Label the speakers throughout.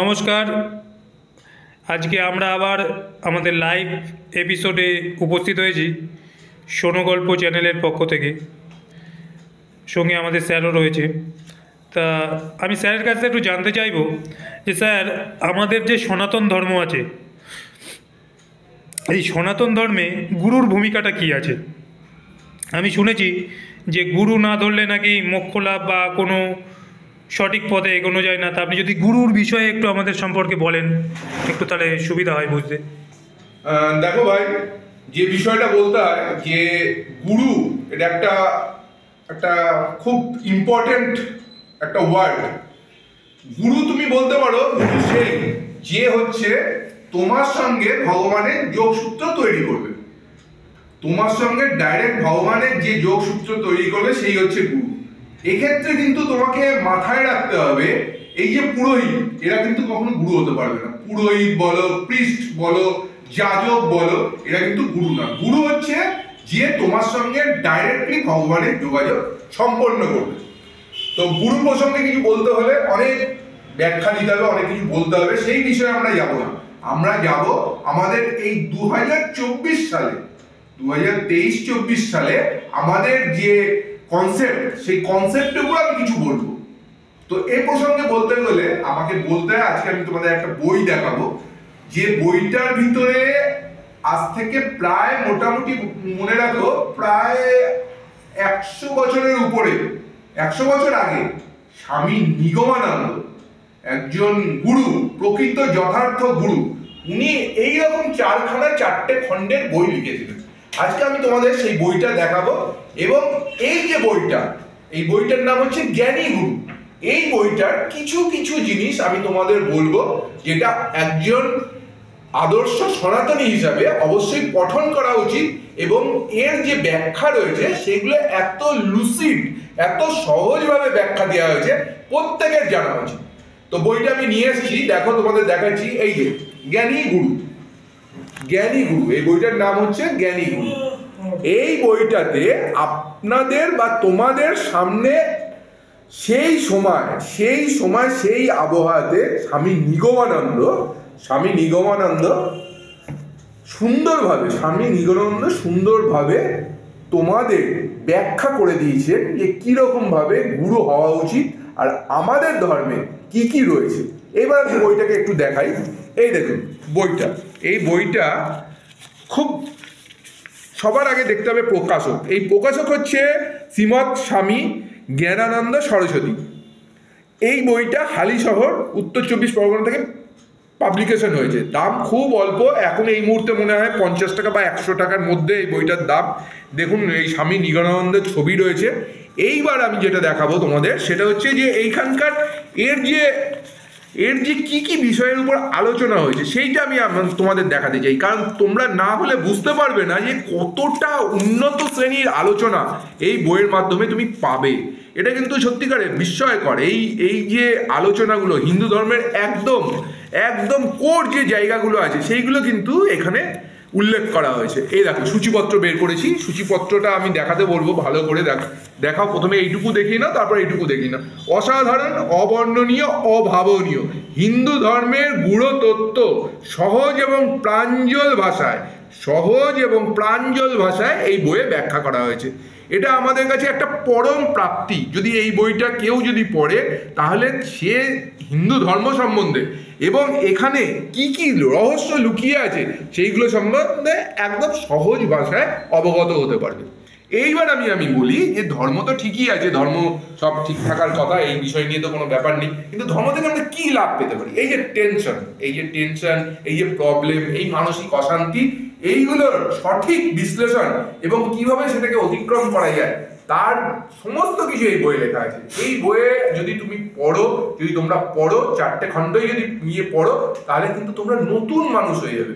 Speaker 1: নমস্কার। আজকে আমরা আবার আমাদের লাইভ এপিসোডে উপস্থিত হয়েছি শোনো গল্প চ্যানেলের পক্ষ থেকে। সঙ্গে আমাদের স্যারও রয়েছে। তা আমি স্যারের কাছে একটু জানতে চাইব যে স্যার, আমাদের যে সনাতন ধর্ম আছে, এই সনাতন ধর্মে গুরুর ভূমিকাটা কী আছে? আমি শুনেছি যে গুরু না ধরলে নাকি মোক্ষ লাভ বা কোনো সঠিক পথে এগোনো যায় না। তা আপনি যদি গুরুর বিষয়ে একটু আমাদের সম্পর্কে বলেন, একটু তাহলে সুবিধা হয় বুঝতে।
Speaker 2: দেখো ভাই, যে বিষয়টা বলতে হয় যে গুরু, এটা একটা একটা খুব ইম্পর্টেন্ট একটা ওয়ার্ড। গুরু তুমি বলতে পারো গুরু সেই যে হচ্ছে তোমার সঙ্গে ভগবানের যোগসূত্র তৈরি করবে। তোমার সঙ্গে ডাইরেক্ট ভগবানের যে যোগসূত্র তৈরি করবে সেই হচ্ছে গুরু। এক্ষেত্রে কিন্তু তোমাকে মাথায় রাখতে হবে, এই যে পুরোহিত, এরা কিন্তু কখনো গুরু হতে পারবে না। পুরোহিত বলো, প্রিস্ট বলো, যাজক বলো, এরা কিন্তু গুরু না। গুরু হচ্ছে যে তোমার সঙ্গে ডাইরেক্টলি ভগবানের যোগাযোগ সম্পন্ন করবে। তো গুরু প্রসঙ্গে কিছু বলতে হলে অনেক ব্যাখ্যা দিতে হবে, অনেক কিছু বলতে হবে, সেই বিষয়ে আমরা যাব না। আমরা যাব আমাদের এই 2024 সালে, 2023-24 সালে আমাদের যে কনসেপ্ট, সেই কনসেপ্টের উপর আমি কিছু বলবো। তো এই প্রসঙ্গে বলতে গেলে আমাকে বলতে হয়, আজকে আমি তোমাদের একটা বই দেখাবো, যে বইটার ভিতরে আজ থেকে প্রায় মোটামুটি মনে রাখো প্রায় 100 বছরের উপরে, 100 বছর আগে স্বামী নিগমানন্দ, একজন গুরু, প্রকৃত যথার্থ গুরু, উনি এইরকম 4টে খণ্ডের বই লিখেছিলেন। আজকে আমি তোমাদের সেই বইটা দেখাবো। এবং এই যে বইটা, এই বইটার নাম হচ্ছে জ্ঞানী গুরু। এই বইটার কিছু কিছু জিনিস আমি তোমাদের বলবো, যেটা একজন আদর্শ সনাতনী হিসাবে অবশ্যই পঠন করা উচিত। এবং এর যে ব্যাখ্যা রয়েছে সেগুলো এত লুসিড, এত সহজভাবে ব্যাখ্যা দেওয়া হয়েছে, প্রত্যেকের জানা উচিত। তো বইটা আমি নিয়ে এসেছি, দেখো তোমাদের দেখাচ্ছি। এই যে জ্ঞানী গুরু, জ্ঞানী গুরু, এই বইটার নাম হচ্ছে জ্ঞানী গুরু। এই বইটাতে আপনাদের বা তোমাদের সামনে সেই সময় সেই আবহাওয়াতে স্বামী নিগমানন্দ সুন্দরভাবে তোমাদের ব্যাখ্যা করে দিয়েছেন যে কিরকম ভাবে গুরু হওয়া উচিত আর আমাদের ধর্মে কি কি রয়েছে। এবার আমি বইটাকে একটু দেখাই। এই দেখুন বইটা, এই বইটা খুব সবার আগে দেখতে হবে প্রকাশক। এই প্রকাশক হচ্ছে শ্রীমৎ স্বামী জ্ঞানানন্দ সরস্বতী। এই বইটা হালিশহর, উত্তর 24 পরগনা থেকে পাবলিকেশন হয়েছে। দাম খুব অল্প, এখন এই মুহূর্তে মনে হয় 50 টাকা বা 100 টাকার মধ্যে এই বইটার দাম। দেখুন এই স্বামী নিগমানন্দের ছবি রয়েছে। এইবার আমি যেটা দেখাবো তোমাদের সেটা হচ্ছে যে এইখানকার এর যে কি কি বিষয়ের উপর আলোচনা হয়েছে সেইটা আমি তোমাদের দেখাতে চাই। কারণ তোমরা না হলে বুঝতে পারবে না যে কতটা উন্নত শ্রেণীর আলোচনা এই বইয়ের মাধ্যমে তুমি পাবে। এটা কিন্তু সত্যিকারে বিস্ময়কর। এই যে আলোচনাগুলো হিন্দু ধর্মের একদম কোর যে জায়গাগুলো আছে সেইগুলো কিন্তু এখানে উল্লেখ করা হয়েছে। এই দেখো সূচিপত্র বের করেছি, সূচিপত্রটা আমি দেখাতে বলবো, ভালো করে দেখাও। প্রথমে এইটুকু দেখি না, তারপর এইটুকু দেখি না। অসাধারণ, অবর্ণনীয়, অভাবনীয় হিন্দু ধর্মের গূঢ় তত্ত্ব সহজ এবং প্রাঞ্জল ভাষায় এই বইয়ে ব্যাখ্যা করা হয়েছে। এটা আমাদের কাছে একটা পরম প্রাপ্তি। যদি এই বইটা কেউ যদি পড়ে, তাহলে সে হিন্দু ধর্ম সম্বন্ধে এবং এখানে কি কি রহস্য লুকিয়ে আছে সেইগুলো সম্বন্ধে একদম সহজ ভাষায় অবগত হতে পারবে। এইবার আমি বলি যে ধর্ম তো ঠিকই আছে, ধর্ম সব ঠিক থাকার কথা, এই বিষয় নিয়ে তো কোনো ব্যাপার নেই। কিন্তু ধর্ম থেকে আমরা কি লাভ পেতে পারি? এই যে টেনশন, এই যে প্রবলেম, এই মানসিক অশান্তি, এইগুলোর সঠিক বিশ্লেষণ এবং কিভাবে সেটাকে অতিক্রম করা যায়, তার সমস্ত কিছু এই বইয়ে লেখা আছে। এই বইয়ে যদি তোমরা পড়ো 4টে খণ্ডই যদি নিয়ে পড়ো, তাহলে কিন্তু তোমরা নতুন মানুষ হয়ে যাবে।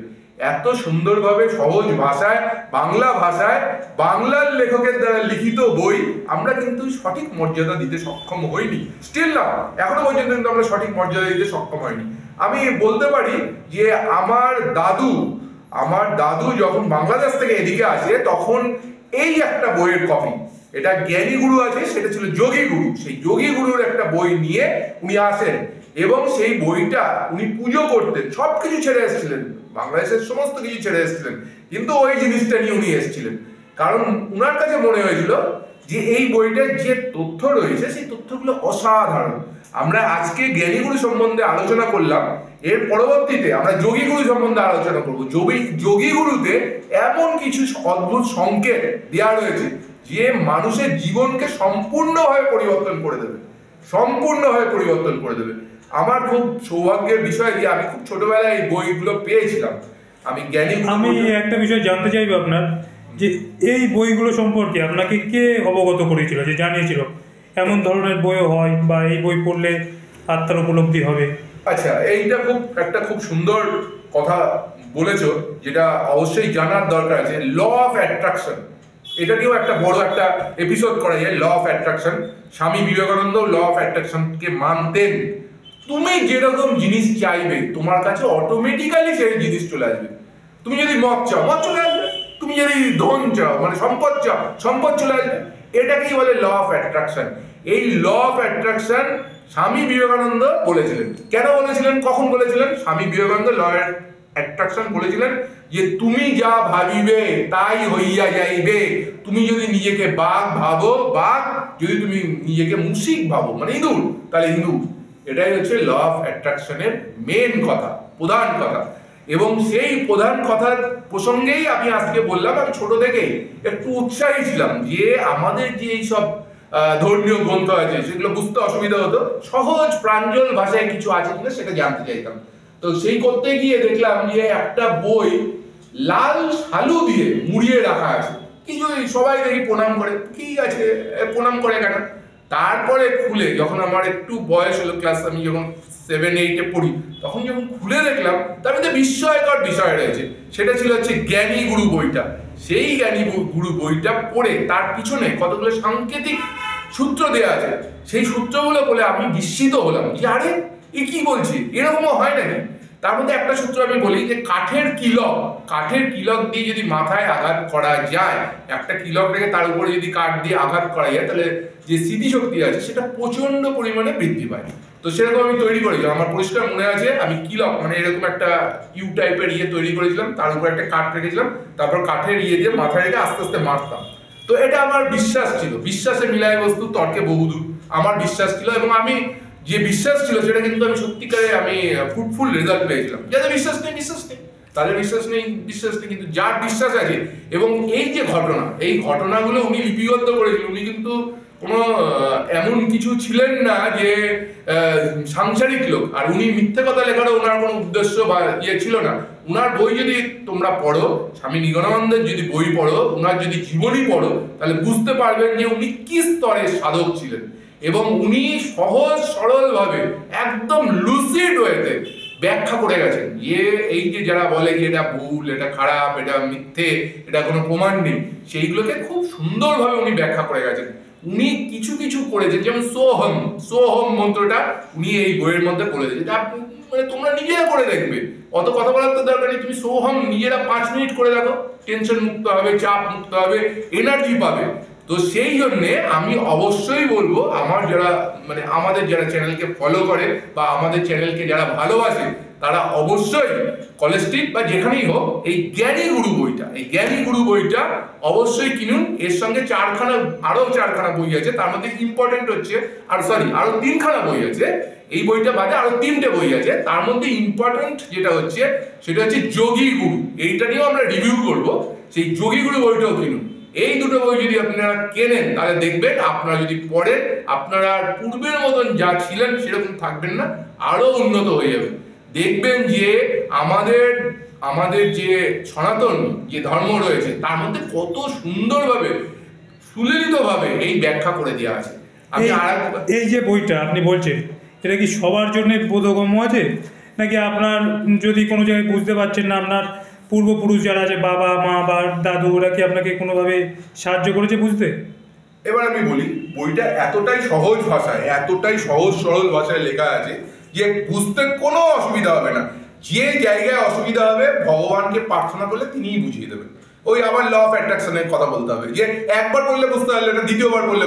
Speaker 2: এত সুন্দরভাবে সহজ ভাষায়, বাংলা ভাষায়, বাংলার লেখকের দ্বারা লিখিত বই আমরা কিন্তু সঠিক মর্যাদা দিতে সক্ষম হইনি। স্টিল না, এখনো পর্যন্ত কিন্তু আমরা সঠিক মর্যাদা দিতে সক্ষম হইনি। আমি বলতে পারি যে আমার দাদু যখন বাংলাদেশ থেকে এদিকে আসে, তখন এই একটা বইয়ের কপি, এটা জ্ঞানী গুরু আছে, সেটা ছিল যোগী গুরু, সেই যোগী গুরুর একটা বই নিয়ে উনি আসেন এবং সেই বইটা উনি পুজো করতেন, সব কিছু ছেড়ে এসেছিলেন, বাংলাদেশের সমস্ত কিছু ছেড়ে এসেছিলেন, কিন্তু ওই জিনিসটা নিয়ে উনি এসেছিলেন কারণ উনার কাছে মনে হয়েছিল যে এই বইটার যে তথ্য রয়েছে সেই তথ্যগুলো অসাধারণ। আমরা আজকে জ্ঞানীগুরু সম্বন্ধে আলোচনা করলাম, এর পরবর্তীতে আমরা যোগীগুরু সম্বন্ধে আলোচনা করবো। যোগীগুরুতে এমন কিছু অদ্ভুত সংকেত দেওয়া রয়েছে যে মানুষের জীবনকে সম্পূর্ণভাবে পরিবর্তন করে দেবে, সম্পূর্ণভাবে পরিবর্তন করে দেবে। আমার খুব সৌভাগ্যের বিষয় যে আমি খুব ছোটবেলায় এই বইগুলো পেয়েছিলাম। আমি
Speaker 1: একটা বিষয় জানতে চাইবো আপনার, যে এই বইগুলো সম্পর্কে আপনাকে কে অবগত করেছিল, যে জানিয়েছিল এমন ধরনের বইও হয় বা এই বই পড়লে আত্মার উপলব্ধি হবে?
Speaker 2: আচ্ছা, এইটা খুব সুন্দর কথা বলেছো, যেটা অবশ্যই জানার দরকার আছে। ল অফ অ্যাট্রাকশন, এটা নিয়েও একটা বড় একটা এপিসোড করা যায়। Law of attraction, Swami Vivekananda law of অ্যাট্রাকশনকে মানতেন। তুমি যেরকম জিনিস চাইবে তোমার কাছে অটোমেটিক্যালি সেই জিনিস চলে আসবে। তুমি যদি মদ চাও, মদ চলে আসবে। তুমি যদি ধন চাও, মানে সম্পদ চাও, সম্পদ চলে আসবে। এটাকেই বলে ল অফ অ্যাট্রাকশন। এই law of attraction Swami Vivekananda বলেছিলেন। কেন বলেছিলেন, কখন বলেছিলেন? Swami Vivekananda law of attraction বলেছিলেন যে তুমি যা ভাবিবে তাই হইয়া যাইবে। তুমি যদি নিজেকে বাঘ ভাবো বাঘ, যদি তুমি নিজেকে মুশিক ভাবো মানে ইঁদুর, তাহলে ইঁদুর। এটাই হচ্ছে ল অফ অ্যাট্রাকশনের মেন কথা, প্রধান কথা। এবং সেই প্রধান কথার প্রসঙ্গেই আমি আজকে বললাম, আমি ছোট থেকেই একটু উৎসাহী ছিলাম যে আমাদের যে এইসব ধর্মীয় গ্রন্থ আছে সেগুলো বুঝতে অসুবিধা হতো, সহজ প্রাঞ্জল ভাষায় কিছু আছে কিনা সেটা জানতে চাইতাম। তো সেই করতে গিয়ে দেখলাম যে একটা বই লাল শালু দিয়ে মুড়িয়ে রাখা আছে। কিছু সবাই দেখি প্রণাম করে, কি আছে প্রণাম করে কেন? তারপরে খুলে, যখন আমার একটু বয়স হলো, ক্লাস আমি যখন 7-8-এ পড়ি, তখন যখন খুলে দেখলাম তার মধ্যে বিস্ময়কর বিষয় রয়েছে। সেটা ছিল হচ্ছে জ্ঞানী গুরু বইটা। সেই জ্ঞানী গুরু বইটা পড়ে তার পিছনে কতগুলো সাংকেতিক সূত্র দেওয়া আছে। সেই সূত্রগুলো বলে আমি বিস্মিত হলাম যে আরে এ কি বলছি, এরকমও হয় নাকি? তার মধ্যে একটা সূত্র আমি বলি যে কাঠের কিলক দিয়ে যদি মাথায় আঘাত করা যায়, একটা কিলক রেখে তার উপরে যদি কাঠ দিয়ে আঘাত করা যায়, তাহলে যে স্মৃতিশক্তি আছে সেটা প্রচন্ড পরিমাণে বৃদ্ধি পায়। তো সেরকম আমি তৈরি করেছিলাম। আমার পরিষ্কার মনে আছে, আমি কিলক মানে এরকম একটা ইউ টাইপের তৈরি করেছিলাম, তার উপর একটা কাঠ রেখেছিলাম, তারপর কাঠের দিয়ে মাথায় রেখে আস্তে আস্তে মারতাম। তো এটা আমার বিশ্বাস ছিল, বিশ্বাসে মিলায় বস্তু তর্কে বহুদূর, আমার বিশ্বাস ছিল। এবং আমি যে বিশ্বাস ছিল সেটা কিন্তু আমি সত্যিকারে আমি ফ্রুটফুল রেজাল্ট পেয়েছিলাম। যাদের বিশ্বাস নেই, তাদের বিশ্বাস নেই, কিন্তু যার বিশ্বাস আছে। এবং এই যে ঘটনা, এই ঘটনাগুলো উনি লিপিবদ্ধ করেছিলেন। উনি কিন্তু কোনো এমন কিছু ছিলেন না যে সাংসারিক লোক, আর উনি মিথ্যে কথা লেখারও ওনার কোনো উদ্দেশ্য বা ছিল না। উনার বই যদি তোমরা পড়ো, স্বামী নিগমানন্দের যদি বই পড়ো, উনার যদি জীবনী পড়ো, তাহলে বুঝতে পারবেন যে উনি কি স্তরের সাধক ছিলেন। এবং উনি সহজ সরল ভাবে একদম লুসিড ওয়েতে ব্যাখ্যা করে গেছেন যে এই যে যারা বলে যে এটা ভুল, এটা খারাপ, এটা মিথ্যে, এটা কোনো প্রমাণ নেই, সেইগুলোকে খুব সুন্দরভাবে উনি ব্যাখ্যা করে গেছেন। উনি কিছু কিছু করেছেন, যেমন সোহম মন্ত্রটা উনি এই বইয়ের মধ্যে বলে দিয়েছেন। আপনি মানে তোমরা নিজেরা করে দেখবে, অত কথা বলার তো দরকার নেই। তুমি সোহম নিজেরা 5 মিনিট করে দেখো, টেনশন মুক্ত হবে, চাপ মুক্ত হবে, এনার্জি পাবে। তো সেই জন্যে আমি অবশ্যই বলবো, আমার যারা মানে আমাদের যারা চ্যানেলকে ফলো করে বা আমাদের চ্যানেলকে যারা ভালোবাসে, তারা অবশ্যই কলেজ স্ট্রিট বা যেখানেই হোক এই জ্ঞানী গুরু বইটা অবশ্যই কিনুন। এর সঙ্গে আরো চারখানা বই আছে, তার মধ্যে ইম্পর্টেন্ট হচ্ছে আরো 3খানা বই আছে। এই বইটা বাদে আরো 3টে বই আছে, তার মধ্যে ইম্পর্টেন্ট যেটা হচ্ছে সেটা হচ্ছে যোগী গুরু। এইটা নিয়েও আমরা রিভিউ করব। সেই যোগী গুরু বইটাও কিনুন। এই দুটো বই যদি আপনারা কেনেন, তাহলে দেখবেন আপনারা যদি পড়েন, আপনারা পূর্বের মতন যা ছিলেন সেরকম থাকবেন না, আরো উন্নত হয়ে যাবেন। দেখবেন যে আমাদের যে সনাতন যে ধর্ম রয়েছে তার মধ্যে কত সুন্দরভাবে সুললিতভাবে এই ব্যাখ্যা করে দেওয়া আছে।
Speaker 1: এই যে বইটা আপনি বলছেন, এটা কি সবার জন্য বোধগম্য আছে, নাকি আপনার যদি কোনো জায়গায় বুঝতে পারছেন না, আপনার পূর্বপুরুষ যারা আছে, বাবা মা বা দাদু, ওরা কি আপনাকে কোনোভাবে সাহায্য করেছে বুঝতে?
Speaker 2: এবার আমি বলি, বইটা এতটাই সহজ ভাষায়, এতটাই সহজ সরল ভাষায় লেখা আছে যে বুঝতে কোনো অসুবিধা হবে না। যে জায়গায় অসুবিধা হবে ভগবানকে প্রার্থনা করলে তিনিই বুঝিয়ে দেবেন। ওই আবার ল অফ অ্যাট্রাকশনের কথা বলতে হবে, যে একবার বললে বুঝতে পারলে না, দ্বিতীয়বার বললে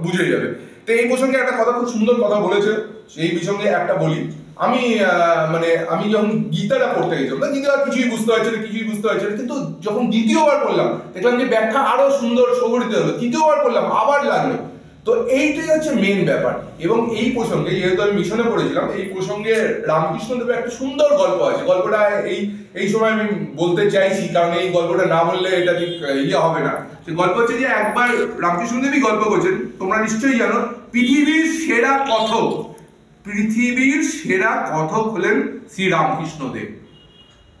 Speaker 2: বুঝে যাবে। তো এই প্রসঙ্গে একটা কথা, খুব সুন্দর কথা বলেছে, সেই প্রসঙ্গে একটা বলি। আমি যখন গীতাটা পড়তে গেছিলাম না, গীতা কিছুই বুঝতে পারছি না, কিন্তু যখন দ্বিতীয়বার পড়লাম দেখলাম যে ব্যাখ্যা আরো সুন্দর সুগঠিত হলো, তৃতীয়বার পড়লাম আবার লাগলো। তো এইটাই হচ্ছে মেন ব্যাপার। এবং এই প্রসঙ্গে, যেহেতু আমি মিশনে পড়েছিলাম, এই প্রসঙ্গে রামকৃষ্ণদেবের একটা সুন্দর গল্প আছে। গল্পটা এই সময় আমি বলতে চাইছি, কারণ এই গল্পটা না বললে এটা ঠিক হবে না। সে গল্প হচ্ছে যে একবার রামকৃষ্ণদেবই গল্প করছেন, তোমরা নিশ্চয়ই জানো, পৃথিবীর সেরা কথক হলেন শ্রী রামকৃষ্ণদেব।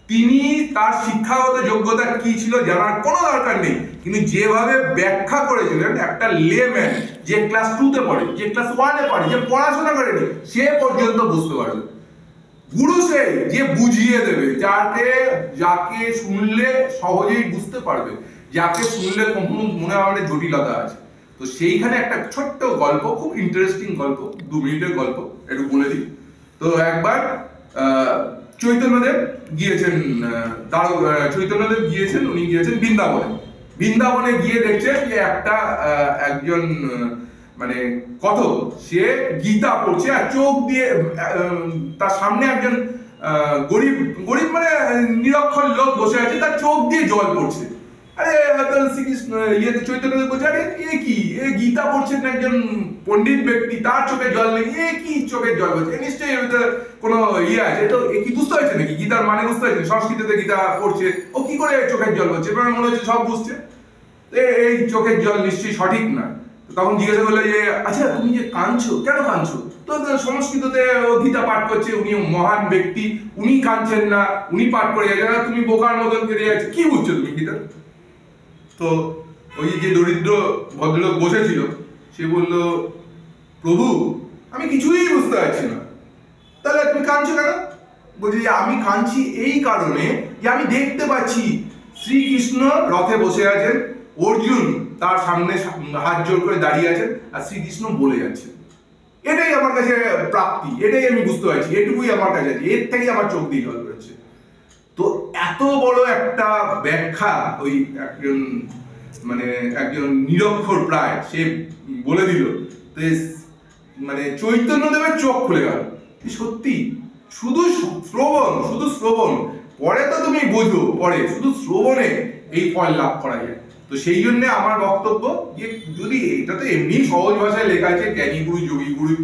Speaker 2: তিনি তার শিক্ষাগত যোগ্যতা কি ছিল জানার কোনো দরকার নেই, কিন্তু যেভাবে ব্যাখ্যা করেছিলেন একটা লেম্যান, যে ক্লাস 2-তে পড়ে, যে ক্লাস 1-এ পড়ে, যে পড়াশোনা করেনি, সে পর্যন্ত বুঝতে পারবে। গুরু সে যে বুঝিয়ে দেবে, যাকে শুনলে সহজেই বুঝতে পারবে, যাকে শুনলে কখনো মনে হবে জটিলতা আছে। তো সেইখানে একটা ছোট্ট গল্প, খুব ইন্টারেস্টিং গল্প, 2 মিনিটের গল্প, একটু বলে দিই। তো একবার চৈতন্যদেব গিয়েছেন উনি গিয়েছেন বৃন্দাবনে গিয়ে দেখছেন যে একজন মানে কথক, সে গীতা পড়ছে, আর চোখ দিয়ে তার সামনে একজন গরিব মানে নিরক্ষর লোক বসে আছে, তার চোখ দিয়ে জল পড়ছে। আরে শ্রীকৃষ্ণ চৈতন্যদেব বলছে, আরে এ গীতা পড়ছেন একজন পণ্ডিত ব্যক্তি, তার চোখে জল নেই, কি চোখের জল পড়ছে, নিশ্চয়ই কোনো আছে। তো কি বুঝতে হয়েছে নাকি, গীতার মানে বুঝতে হয়েছে? সংস্কৃততে গীতা পড়ছে, ও কি করে চোখের জল পড়ছে? মনে হচ্ছে সব বুঝছে, এই চোখের জল নিশ্চয়ই সঠিক না। তখন জিজ্ঞাসা করলো যে আচ্ছা তুমি যে কাঁদছো, কেন কাঁদছো? তো সংস্কৃততে গীতা পাঠ করছে, উনি মহান ব্যক্তি, উনি কাঁদছেন না, উনি পাঠ করে যাচ্ছেন, তুমি বোকার মতন কেঁদে যাচ্ছে, কি বুঝছো তুমি গীতা? তো ওই যে দরিদ্র ভদ্রলোক বসেছিল, সে বলল, প্রভু আমি কিছুই বুঝতে পারছি না। তাহলে তুমি কাঁদছো কেন? বলছি যে আমি কাঁদছি এই কারণে যে আমি দেখতে পাচ্ছি শ্রীকৃষ্ণ রথে বসে আছেন, অর্জুন তার সামনে হাত জোর করে দাঁড়িয়ে আছেন, আর শ্রীকৃষ্ণ বলে যাচ্ছেন। এটাই আমার কাছে প্রাপ্তি, এটাই আমি বুঝতে পারছি, এটুকুই আমার কাছে আছে, এর থেকেই আমার চোখ দিয়ে জল বেরোচ্ছে। তো এত বড় একটা ব্যাখ্যা ওই একজন নিরক্ষর প্রায় সে বলে দিল, মানে চৈতন্যদেবের চোখ খুলে গেল। সত্যি শুধু শ্রবণ, পরে তো তুমি বোঝো, পরে শুধু শ্রবণে এই ফল লাভ করা যায়। তো সেই জন্য আমার বক্তব্য যে যদি এটা তো এমনি সহজ ভাষায় লেখা আছে, জ্ঞানী গুরু, যোগী গুরু,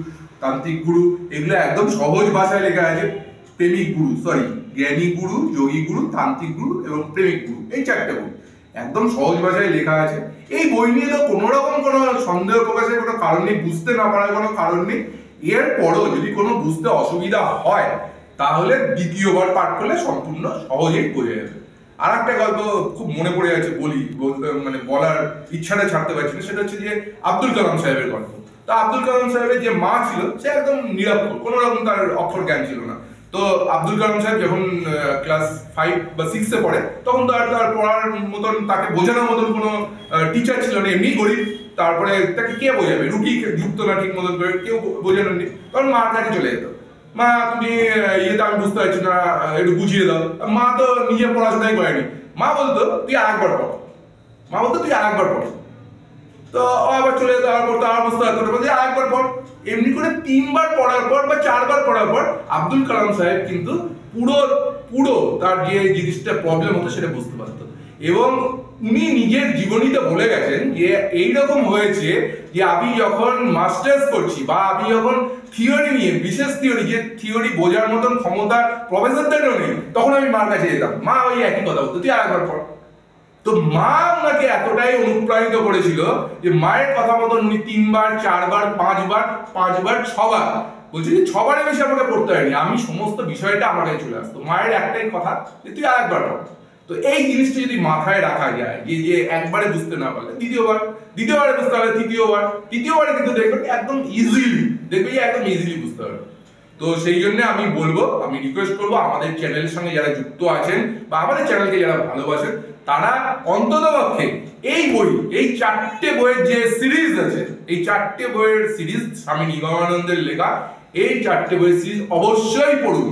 Speaker 2: তান্ত্রিক গুরু, এগুলো একদম সহজ ভাষায় লেখা আছে। জ্ঞানী গুরু, যোগী গুরু, তান্ত্রিক গুরু এবং প্রেমিক গুরু, এই 4টে বই একদম সহজ ভাষায় লেখা আছে। এই বই নিয়ে তো কোনো রকম কোনো সন্দেহ প্রকাশের কোনো কারণ নেই, বুঝতে না পারার কোনো কারণ নেই। এরপরও যদি কোনো বুঝতে অসুবিধা হয়, তাহলে দ্বিতীয়বার পাঠ করলে সম্পূর্ণ সহজেই বোঝা যাবে। আর একটা গল্প খুব মনে পড়ে যাচ্ছে, বলার ইচ্ছাটা ছাড়তে পারছি না। সেটা হচ্ছে যে আব্দুল কালাম সাহেবের গল্প। তা আব্দুল কালাম সাহেবের যে মা ছিল, সে একদম নিরক্ষর, কোনো রকম তার অক্ষর জ্ঞান ছিল না। তো আব্দুল কালাম সাহেব যখন ক্লাস 5 বা 6-এ পড়ে, তখন তার পড়ার মতন, তাকে বোঝানোর মতন কোনো টিচার ছিল না, এমনি গরিব। তারপরে তাকে কে বোঝাবে, রুটি যুক্ত না ঠিক মতন করে, কেউ বোঝানোর নেই। তখন মার কাছে চলে যেত, মা তুমি আমি বুঝতে পারছি না, একটু বুঝিয়ে দাও। মা তো নিজে পড়াশোনাই করেনি, মা বলতো তুই আরেকবার পড়। তো আবার চলে যেত, আবার পড়তো, আবার বুঝতে পারতো না, আরেকবার পড়। এমনি করে 3বার পড়ার পর বা 4বার পড়ার পর আব্দুল কালাম সাহেব কিন্তু পুরো তার যে জিনিসটা প্রবলেম হতো সেটা বুঝতে পারতো। এবং উনি নিজের জীবনীতে বলে গেছেন যে এইরকম হয়েছে যে আমি যখন মাস্টার্স করছি, বা আমি যখন থিওরি নিয়ে, বিশেষ থিওরি, যে থিওরি বোঝার মতন ক্ষমতা প্রফেসরদেরও নেই, তখন আমি মার কাছে যেতাম, মা ওই একই কথা বলতো, তুই আরেকবার পড়। তো মা ওনাকে এতটাই অনুপ্রাণিত করেছিল যে মায়ের কথা মতন উনি 3বার, 4বার, 5বার, 6বার, বলছি যে 6বারের বেশি আমাকে পড়তে হয়নি, আমি সমস্ত বিষয়টা আমার কাছে চলে আসতো। মায়ের একটাই কথা যে তুই আরেকবার পড়। তো এই জিনিসটা যদি মাথায় রাখা যায়, যে একবারে বুঝতে না পারলে দ্বিতীয়বারে বুঝতে পারলে তৃতীয়বারে কিন্তু দেখবেন একদম ইজিলি বুঝতে পারবে। তো সেই জন্য আমি রিকোয়েস্ট করবো আমাদের চ্যানেলের সঙ্গে যারা যুক্ত আছেন বা আমাদের চ্যানেলকে যারা ভালোবাসেন, তারা অন্ততপক্ষে এই 4টে বইয়ের যে সিরিজ আছে, এই 4টে বইয়ের সিরিজ স্বামী নিগমানন্দের লেখা, এই 4টে বইয়ের সিরিজ অবশ্যই পড়ুন।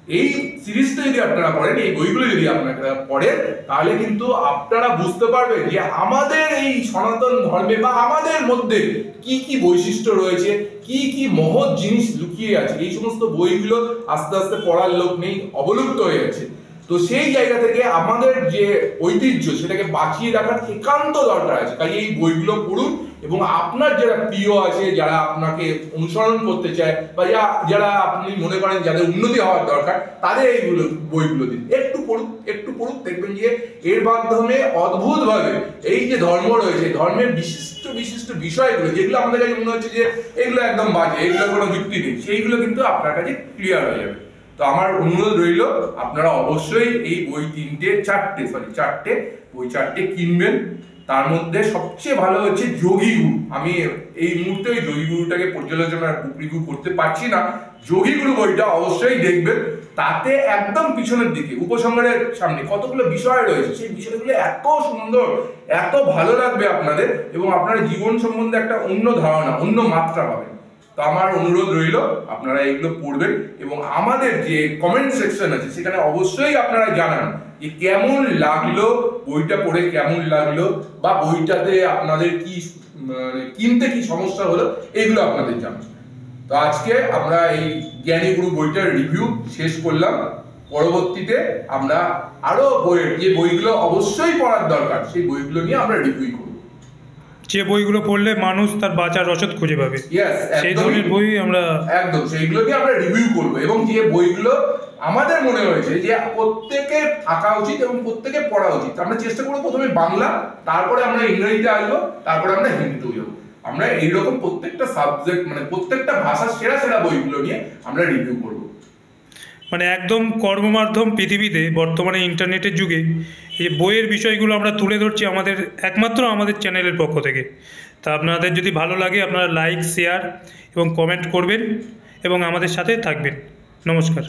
Speaker 2: এই সিরিজটা যদি আপনারা পড়েন, এই বইগুলো যদি আপনারা পড়েন, তাহলে কিন্তু আপনারা বুঝতে পারবেন যে আমাদের এই সনাতন ধর্মে বা আমাদের মধ্যে কি কি বৈশিষ্ট্য রয়েছে, কি কি মহৎ জিনিস লুকিয়ে আছে। এই সমস্ত বইগুলো আস্তে আস্তে পড়ার লোক নেই, অবলুপ্ত হয়ে যাচ্ছে। তো সেই জায়গা থেকে আমাদের যে ঐতিহ্য সেটাকে বাঁচিয়ে রাখার একান্ত দরকার আছে। তাই এই বইগুলো পড়ুন এবং আপনার যারা প্রিয় আছে, যারা আপনাকে অনুসরণ করতে চায় বা যারা আপনি মনে করেন যাদের উন্নতি হওয়ার দরকার, তাদের এইগুলো বইগুলো দিন। একটু পড়ুন, একটু পড়ুন, দেখবেন যে এর মাধ্যমে অদ্ভুতভাবে এই যে ধর্ম রয়েছে, ধর্মের বিশিষ্ট বিশিষ্ট বিষয়গুলো যেগুলো আমাদের কাছে মনে হচ্ছে যে এগুলো একদম বাজে, এগুলো কোনো যুক্তি নেই, সেইগুলো কিন্তু আপনার কাছে ক্লিয়ার হয়ে যাবে। তো আমার অনুরোধ রইল, আপনারা অবশ্যই এই বই চারটে বই কিনবেন। তার মধ্যে সবচেয়ে ভালো হচ্ছে যোগী গুরু। আমি এই মুহূর্তে ওই যোগী গুরুটাকে পর্যালোচনা বুক রিভিউ করতে পারছি না। যোগী গুরু বইটা অবশ্যই দেখবেন। তাতে একদম পিছনের দিকে উপসংহারের সামনে কতগুলো বিষয় রয়েছে, সেই বিষয়গুলো এত সুন্দর, এত ভালো লাগবে আপনাদের, এবং আপনার জীবন সম্বন্ধে একটা অন্য ধারণা, অন্য মাত্রা পাবেন। তো আমার অনুরোধ রইল, আপনারা এগুলো পড়বেন এবং আমাদের যে কমেন্ট সেকশন আছে সেখানে অবশ্যই আপনারা জানান যে কেমন লাগলো বইটা পড়ে, কেমন লাগলো, বা বইটাতে আপনাদের কি কিনতে কি সমস্যা হলো, এগুলো আপনাদের জানান। তো আজকে আমরা এই জ্ঞানী গুরু বইটার রিভিউ শেষ করলাম। পরবর্তীতে আমরা আরো বইয়ের যে বইগুলো অবশ্যই পড়ার দরকার সেই বইগুলো নিয়ে আমরা রিভিউ করব।
Speaker 1: যে বইগুলো পড়লে মানুষ তার বাঁচার রসদ খুঁজে পাবে, সেই ধরনের বই আমরা
Speaker 2: একদম সেইগুলোকে আমরা রিভিউ করব। এবং যে বইগুলো আমাদের মনে হয়েছে যে প্রত্যেকের থাকা উচিত এবং প্রত্যেকের পড়া উচিত, আমরা চেষ্টা করবো প্রথমে বাংলা, তারপরে আমরা ইংরেজিতে আসবো, তারপরে আমরা হিন্দিতেও যাবো। আমরা এইরকম প্রত্যেকটা সাবজেক্ট মানে প্রত্যেকটা ভাষার সেরা সেরা বইগুলো নিয়ে আমরা রিভিউ করব।
Speaker 1: মানে একদম কর্মমাধ্যম পৃথিবীতে বর্তমানে ইন্টারনেটের যুগে এই যে বইয়ের বিষয়গুলো আমরা তুলে ধরছি একমাত্র আমাদের চ্যানেলের পক্ষ থেকে। তা আপনাদের যদি ভালো লাগে আপনারা লাইক, শেয়ার এবং কমেন্ট করবেন এবং আমাদের সাথে থাকবেন। নমস্কার।